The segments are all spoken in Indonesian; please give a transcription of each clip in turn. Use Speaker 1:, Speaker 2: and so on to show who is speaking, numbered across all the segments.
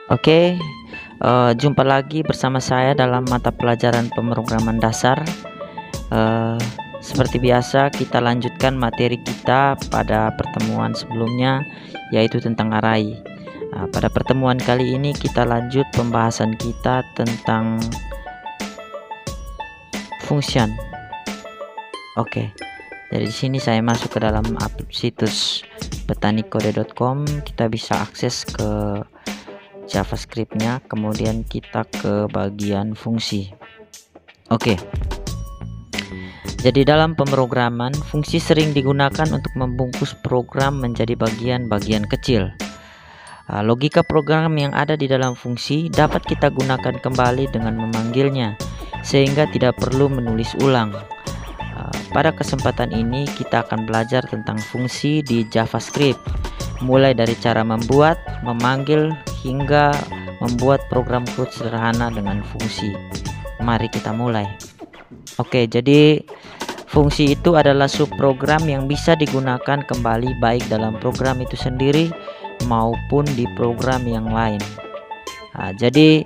Speaker 1: Oke, jumpa lagi bersama saya dalam mata pelajaran pemrograman dasar. Seperti biasa, kita lanjutkan materi kita pada pertemuan sebelumnya, yaitu tentang array. Pada pertemuan kali ini kita lanjut pembahasan kita tentang function. Oke, dari sini saya masuk ke dalam situs betanikode.com. Kita bisa akses ke JavaScript-nya, kemudian kita ke bagian fungsi. Oke. Jadi dalam pemrograman, fungsi sering digunakan untuk membungkus program menjadi bagian-bagian kecil. Logika program yang ada di dalam fungsi dapat kita gunakan kembali dengan memanggilnya, sehingga tidak perlu menulis ulang. Pada kesempatan ini kita akan belajar tentang fungsi di JavaScript, mulai dari cara membuat, memanggil, hingga membuat program code sederhana dengan fungsi. Mari kita mulai. Oke, jadi fungsi itu adalah subprogram yang bisa digunakan kembali baik dalam program itu sendiri maupun di program yang lain. Jadi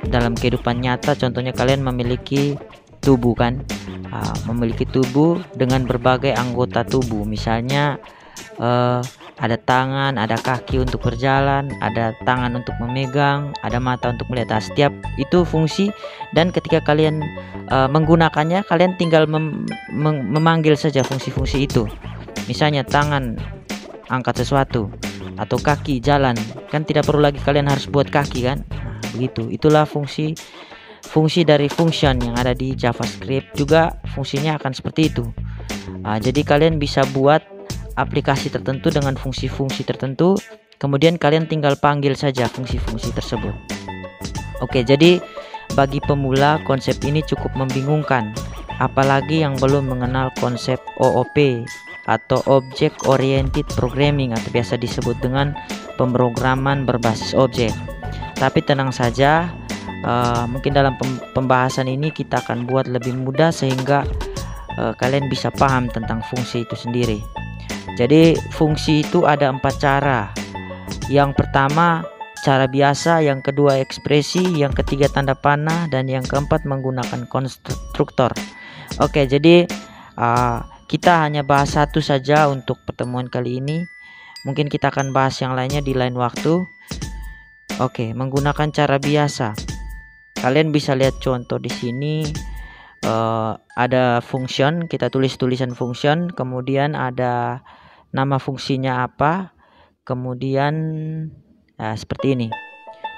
Speaker 1: dalam kehidupan nyata, contohnya kalian memiliki tubuh kan, memiliki tubuh dengan berbagai anggota tubuh. Misalnya ada tangan, ada kaki untuk berjalan, ada tangan untuk memegang, ada mata untuk melihat. Setiap itu fungsi, dan ketika kalian menggunakannya, kalian tinggal memanggil saja fungsi-fungsi itu. Misalnya tangan angkat sesuatu, atau kaki jalan, kan tidak perlu lagi kalian harus buat kaki kan. Begitu, itulah fungsi dari function yang ada di JavaScript. Juga fungsinya akan seperti itu. Jadi kalian bisa buat aplikasi tertentu dengan fungsi-fungsi tertentu, kemudian kalian tinggal panggil saja fungsi-fungsi tersebut. Oke, jadi bagi pemula konsep ini cukup membingungkan, apalagi yang belum mengenal konsep OOP atau Object Oriented Programming, atau biasa disebut dengan pemrograman berbasis objek. Tapi tenang saja, mungkin dalam pembahasan ini kita akan buat lebih mudah sehingga kalian bisa paham tentang fungsi itu sendiri. Jadi fungsi itu ada 4 cara. Yang pertama cara biasa, yang kedua ekspresi, yang ketiga tanda panah, dan yang keempat menggunakan konstruktor. Oke, jadi kita hanya bahas satu saja untuk pertemuan kali ini. Mungkin kita akan bahas yang lainnya di lain waktu. Oke, menggunakan cara biasa. Kalian bisa lihat contoh di sini. Ada function, kita tulis tulisan function, kemudian ada nama fungsinya apa, kemudian seperti ini.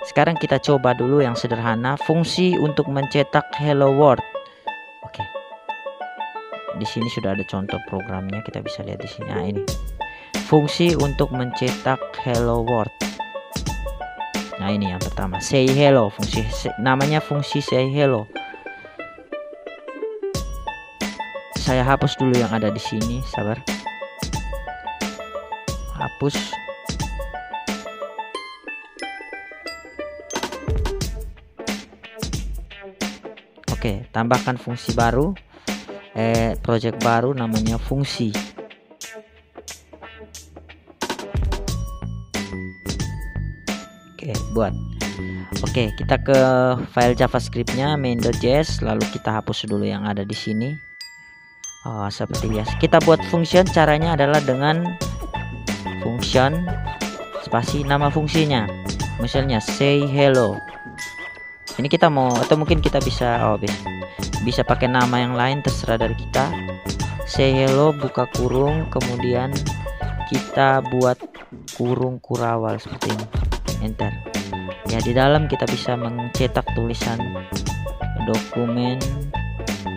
Speaker 1: Sekarang kita coba dulu yang sederhana, fungsi untuk mencetak hello world. Oke, di sini sudah ada contoh programnya, kita bisa lihat di sini. Ini fungsi untuk mencetak hello world. Nah, ini yang pertama, say hello. Namanya fungsi say hello. Saya hapus dulu yang ada di sini, sabar. Hapus. Oke, tambahkan fungsi baru, project baru namanya fungsi. Oke, buat. Oke, kita ke file JavaScript-nya main.js, lalu kita hapus dulu yang ada di sini. Seperti biasa kita buat function, caranya adalah dengan function spasi nama fungsinya, misalnya say hello. Ini kita mau, atau mungkin kita bisa bisa pakai nama yang lain, terserah dari kita. Say hello buka kurung, kemudian kita buat kurung kurawal seperti ini, enter. Ya, di dalam kita bisa mencetak tulisan dokumen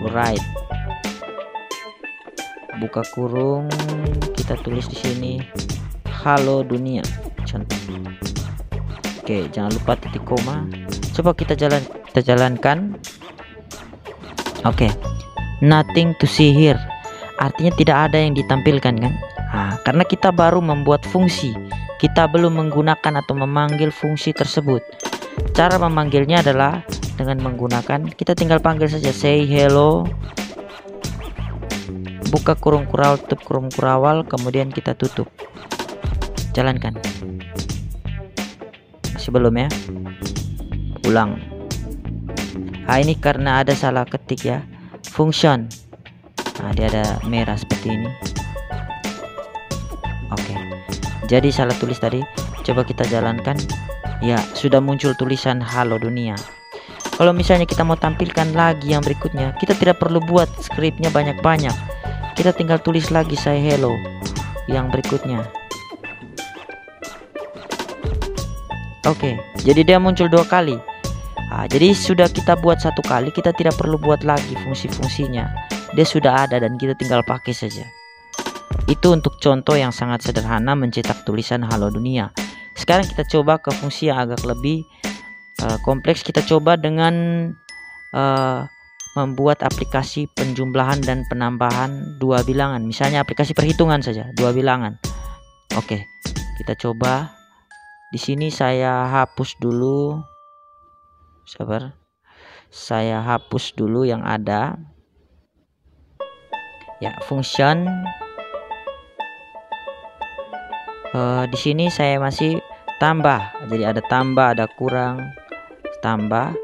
Speaker 1: write, buka kurung, kita tulis di sini halo dunia, contoh. Oke, jangan lupa titik koma. Coba kita jalankan. Oke, nothing to see here, artinya tidak ada yang ditampilkan kan. Karena kita baru membuat fungsi, kita belum menggunakan atau memanggil fungsi tersebut. Cara memanggilnya adalah dengan menggunakan, kita tinggal panggil saja say hello, buka kurung kurawal, tutup kurung kurawal, kemudian kita tutup. Jalankan. masih belum ya, ulang. Ini karena ada salah ketik ya, function. Dia ada merah seperti ini. Oke, jadi salah tulis tadi. Coba kita jalankan. Ya, sudah muncul tulisan halo dunia. Kalau misalnya kita mau tampilkan lagi yang berikutnya, kita tidak perlu buat skripnya banyak-banyak. Kita tinggal tulis lagi say hello yang berikutnya. Oke, jadi dia muncul 2 kali. Jadi sudah kita buat 1 kali, kita tidak perlu buat lagi fungsi-fungsinya. Dia sudah ada dan kita tinggal pakai saja. Itu untuk contoh yang sangat sederhana mencetak tulisan halo dunia. Sekarang kita coba ke fungsi yang agak lebih kompleks. Kita coba dengan membuat aplikasi penjumlahan dan penambahan 2 bilangan. Misalnya aplikasi perhitungan saja, 2 bilangan. Oke, kita coba. Di sini saya hapus dulu. Sabar. Saya hapus dulu yang ada. Ya, function. Di sini saya masih tambah. Jadi ada tambah, ada kurang, tambah.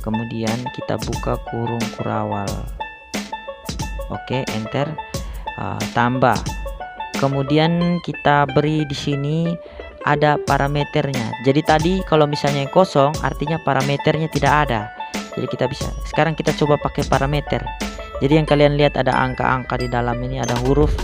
Speaker 1: Kemudian kita buka kurung kurawal. Oke, enter. Tambah. Kemudian kita beri di sini ada parameternya. Jadi tadi kalau misalnya yang kosong artinya parameternya tidak ada. Jadi kita bisa. Sekarang kita coba pakai parameter. Jadi yang kalian lihat ada angka-angka di dalam ini, ada huruf,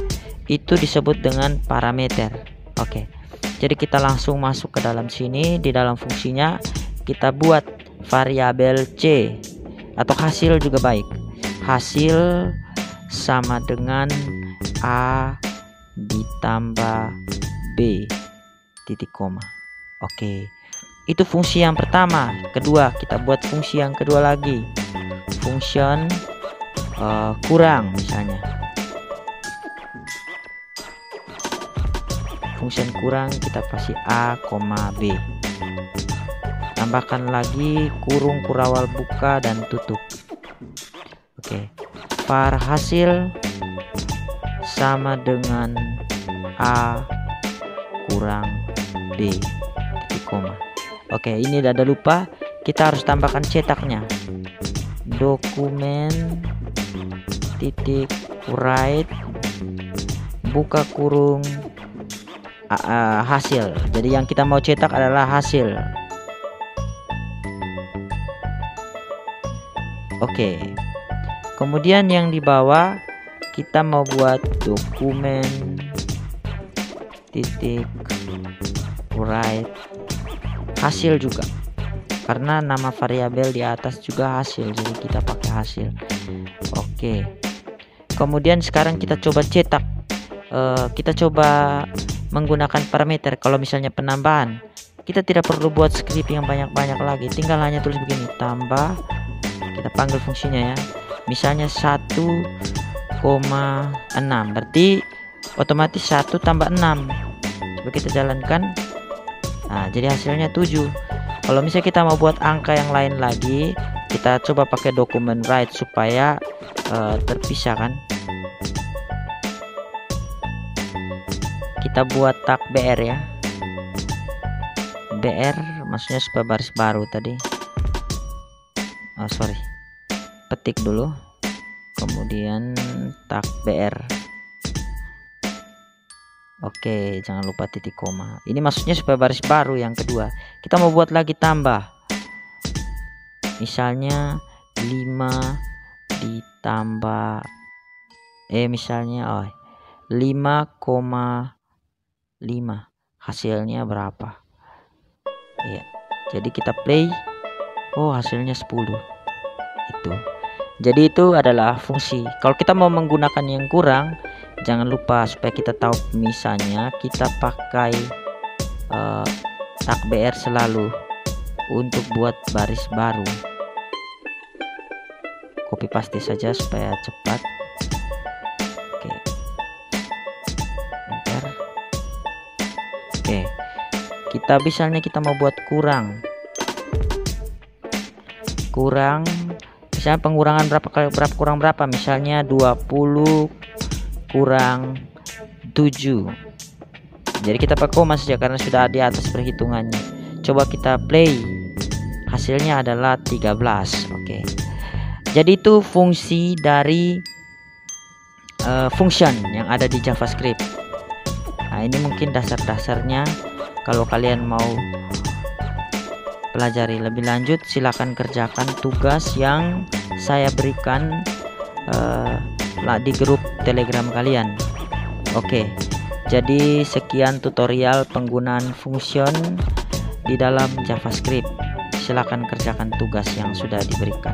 Speaker 1: itu disebut dengan parameter. Oke. Jadi kita langsung masuk ke dalam sini. Di dalam fungsinya kita buat variabel C atau hasil juga baik. Hasil sama dengan A ditambah B titik koma. Oke, itu fungsi yang pertama. Kedua, kita buat fungsi yang kedua lagi, function kurang misalnya. Function kurang kita kasih A, B. Tambahkan lagi kurung kurawal buka dan tutup. Oke, var hasil sama dengan A kurang B titik koma. Oke, ini ada lupa, kita harus tambahkan cetaknya. Dokumen titik write buka kurung hasil. Jadi yang kita mau cetak adalah hasil. Oke. Kemudian yang di bawah kita mau buat dokumen titik write hasil juga, karena nama variabel di atas juga hasil, jadi kita pakai hasil. Oke. Kemudian sekarang kita coba cetak. Kita coba menggunakan parameter. Kalau misalnya penambahan, kita tidak perlu buat script yang banyak-banyak lagi, tinggal hanya tulis begini, tambah, kita panggil fungsinya ya, misalnya 1,6, berarti otomatis 1 tambah 6. Coba kita jalankan. Nah, jadi hasilnya 7. Kalau misalnya kita mau buat angka yang lain lagi, kita coba pakai dokumen write supaya terpisah kan. Kita buat tag BR ya. BR maksudnya supaya baris baru tadi. Sorry. Petik dulu. Kemudian tag BR. Oke, jangan lupa titik koma. Ini maksudnya supaya baris baru yang kedua. Kita mau buat lagi tambah. Misalnya 5 ditambah misalnya 5,5. Hasilnya berapa? Ya. Jadi kita play. Oh, hasilnya 10. Itu. Jadi itu adalah fungsi. Kalau kita mau menggunakan yang kurang, jangan lupa supaya kita tahu misalnya kita pakai tag BR selalu untuk buat baris baru. Copy paste saja supaya cepat. Oke. Enter. Oke. Kita misalnya kita mau buat kurang. Misalnya pengurangan berapa kurang berapa, misalnya 20 kurang 7. Jadi kita pakai koma saja karena sudah di atas perhitungannya. Coba kita play. Hasilnya adalah 13. Oke. Jadi itu fungsi dari function yang ada di JavaScript. Nah, ini mungkin dasar-dasarnya. Kalau kalian mau pelajari lebih lanjut, silakan kerjakan tugas yang saya berikan di grup Telegram kalian. Oke. Jadi sekian tutorial penggunaan function di dalam JavaScript. Silakan kerjakan tugas yang sudah diberikan.